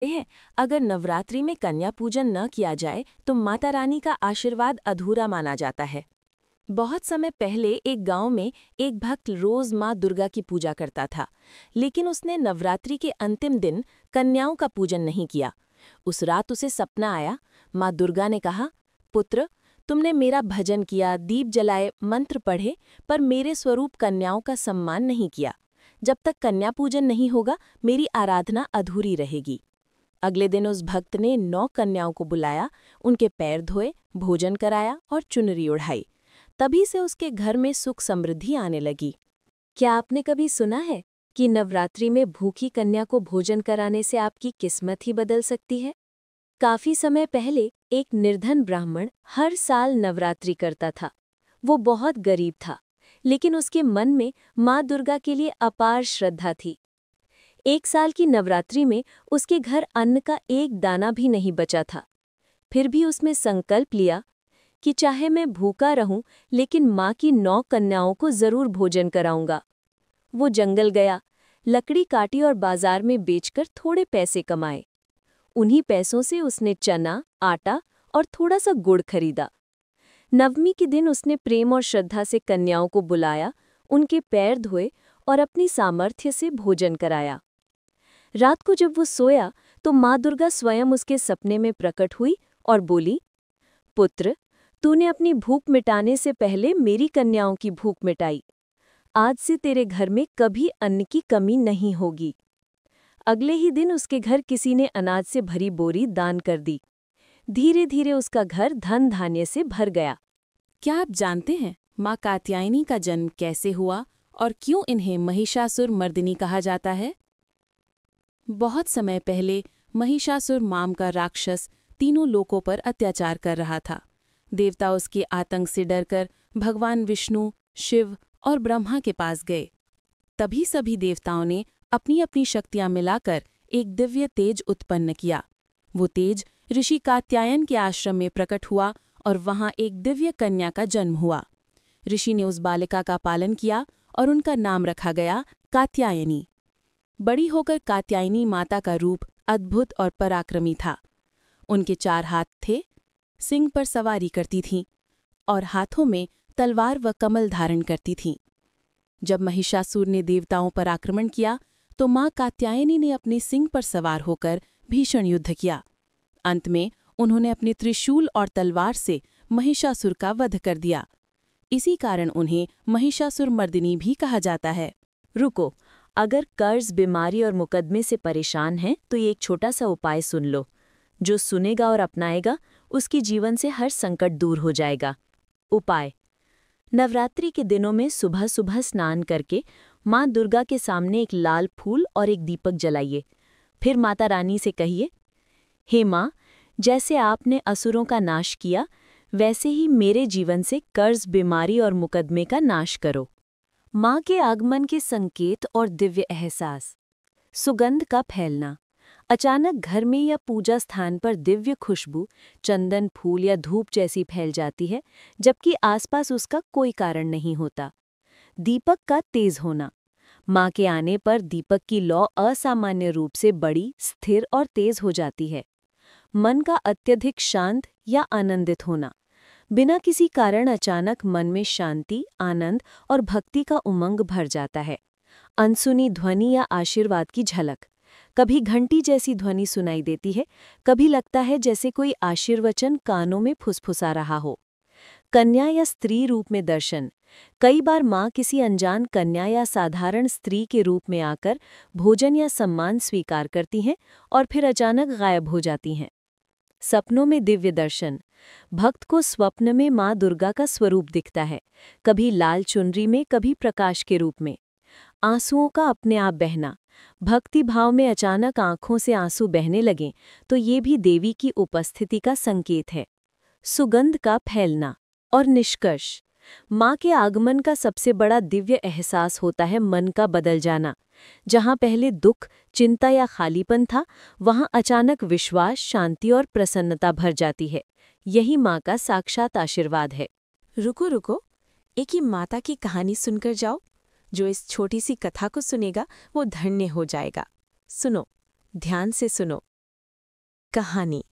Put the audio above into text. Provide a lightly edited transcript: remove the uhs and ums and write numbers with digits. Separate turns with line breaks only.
हैं, अगर नवरात्रि में कन्या पूजन न किया जाए तो माता रानी का आशीर्वाद अधूरा माना जाता है। बहुत समय पहले एक गांव में एक भक्त रोज माँ दुर्गा की पूजा करता था, लेकिन उसने नवरात्रि के अंतिम दिन कन्याओं का पूजन नहीं किया। उस रात उसे सपना आया। माँ दुर्गा ने कहा, पुत्र, तुमने मेरा भजन किया, दीप जलाए, मंत्र पढ़े, पर मेरे स्वरूप कन्याओं का सम्मान नहीं किया। जब तक कन्या पूजन नहीं होगा, मेरी आराधना अधूरी रहेगी। अगले दिन उस भक्त ने 9 कन्याओं को बुलाया, उनके पैर धोए, भोजन कराया और चुनरी ओढ़ाई। तभी से उसके घर में सुख समृद्धि आने लगी।
क्या आपने कभी सुना है कि नवरात्रि में भूखी कन्या को भोजन कराने से आपकी किस्मत ही बदल सकती है? काफी समय पहले एक निर्धन ब्राह्मण हर साल नवरात्रि करता था। वो बहुत गरीब था, लेकिन उसके मन में माँ दुर्गा के लिए अपार श्रद्धा थी। एक साल की नवरात्रि में उसके घर अन्न का एक दाना भी नहीं बचा था। फिर भी उसने संकल्प लिया कि चाहे मैं भूखा रहूं, लेकिन माँ की 9 कन्याओं को जरूर भोजन कराऊंगा। वो जंगल गया, लकड़ी काटी और बाजार में बेचकर थोड़े पैसे कमाए। उन्हीं पैसों से उसने चना, आटा और थोड़ा सा गुड़ खरीदा। नवमी के दिन उसने प्रेम और श्रद्धा से कन्याओं को बुलाया, उनके पैर धोए और अपनी सामर्थ्य से भोजन कराया। रात को जब वो सोया तो माँ दुर्गा स्वयं उसके सपने में प्रकट हुई और बोली, पुत्र, तूने अपनी भूख मिटाने से पहले मेरी कन्याओं की भूख मिटाई। आज से तेरे घर में कभी अन्न की कमी नहीं होगी। अगले ही दिन उसके घर किसी ने अनाज से भरी बोरी दान कर दी। धीरे धीरे उसका घर धन धान्य से भर गया।
क्या आप जानते हैं माँ कात्यायनी का जन्म कैसे हुआ और क्यों इन्हें महिषासुर मर्दिनी कहा जाता है? बहुत समय पहले महिषासुर नाम का राक्षस तीनों लोकों पर अत्याचार कर रहा था। देवता उसके आतंक से डरकर भगवान विष्णु, शिव और ब्रह्मा के पास गए। तभी सभी देवताओं ने अपनी अपनी शक्तियां मिलाकर एक दिव्य तेज उत्पन्न किया। वो तेज ऋषि कात्यायन के आश्रम में प्रकट हुआ और वहां एक दिव्य कन्या का जन्म हुआ। ऋषि ने उस बालिका का पालन किया और उनका नाम रखा गया कात्यायनी। बड़ी होकर कात्यायनी माता का रूप अद्भुत और पराक्रमी था। उनके 4 हाथ थे, सिंह पर सवारी करती थीं और हाथों में तलवार व कमल धारण करती थीं। जब महिषासुर ने देवताओं पर आक्रमण किया तो माँ कात्यायनी ने अपने सिंह पर सवार होकर भीषण युद्ध किया। अंत में उन्होंने अपने त्रिशूल और तलवार से महिषासुर का वध कर दिया। इसी कारण उन्हें महिषासुर मर्दिनी भी कहा जाता है।
रुको, अगर कर्ज, बीमारी और मुकदमे से परेशान हैं तो ये एक छोटा सा उपाय सुन लो। जो सुनेगा और अपनाएगा उसकी जीवन से हर संकट दूर हो जाएगा। उपाय: नवरात्रि के दिनों में सुबह सुबह स्नान करके माँ दुर्गा के सामने एक लाल फूल और एक दीपक जलाइए। फिर माता रानी से कहिए, हे माँ, जैसे आपने असुरों का नाश किया, वैसे ही मेरे जीवन से कर्ज, बीमारी और मुकदमे का नाश करो। माँ के आगमन के संकेत और दिव्य एहसास। सुगंध का फैलना। अचानक घर में या पूजा स्थान पर दिव्य खुशबू, चंदन, फूल या धूप जैसी फैल जाती है, जबकि आसपास उसका कोई कारण नहीं होता। दीपक का तेज होना। माँ के आने पर दीपक की लौ असामान्य रूप से बड़ी, स्थिर और तेज हो जाती है। मन का अत्यधिक शांत या आनंदित होना। बिना किसी कारण अचानक मन में शांति, आनंद और भक्ति का उमंग भर जाता है। अनसुनी ध्वनि या आशीर्वाद की झलक। कभी घंटी जैसी ध्वनि सुनाई देती है, कभी लगता है जैसे कोई आशीर्वचन कानों में फुसफुसा रहा हो। कन्या या स्त्री रूप में दर्शन। कई बार माँ किसी अनजान कन्या या साधारण स्त्री के रूप में आकर भोजन या सम्मान स्वीकार करती हैं और फिर अचानक गायब हो जाती हैं। सपनों में दिव्य दर्शन। भक्त को स्वप्न में माँ दुर्गा का स्वरूप दिखता है, कभी लाल चुनरी में, कभी प्रकाश के रूप में। आंसुओं का अपने आप बहना। भक्ति भाव में अचानक आंखों से आंसू बहने लगें तो ये भी देवी की उपस्थिति का संकेत है। सुगंध का फैलना। और निष्कर्ष, माँ के आगमन का सबसे बड़ा दिव्य एहसास होता है मन का बदल जाना। जहाँ पहले दुख, चिंता या खालीपन था, वहाँ अचानक विश्वास, शांति और प्रसन्नता भर जाती है। यही माँ का साक्षात आशीर्वाद है।
रुको रुको, एक ही माता की कहानी सुनकर जाओ। जो इस छोटी सी कथा को सुनेगा वो धन्य हो जाएगा। सुनो, ध्यान से सुनो।
कहानी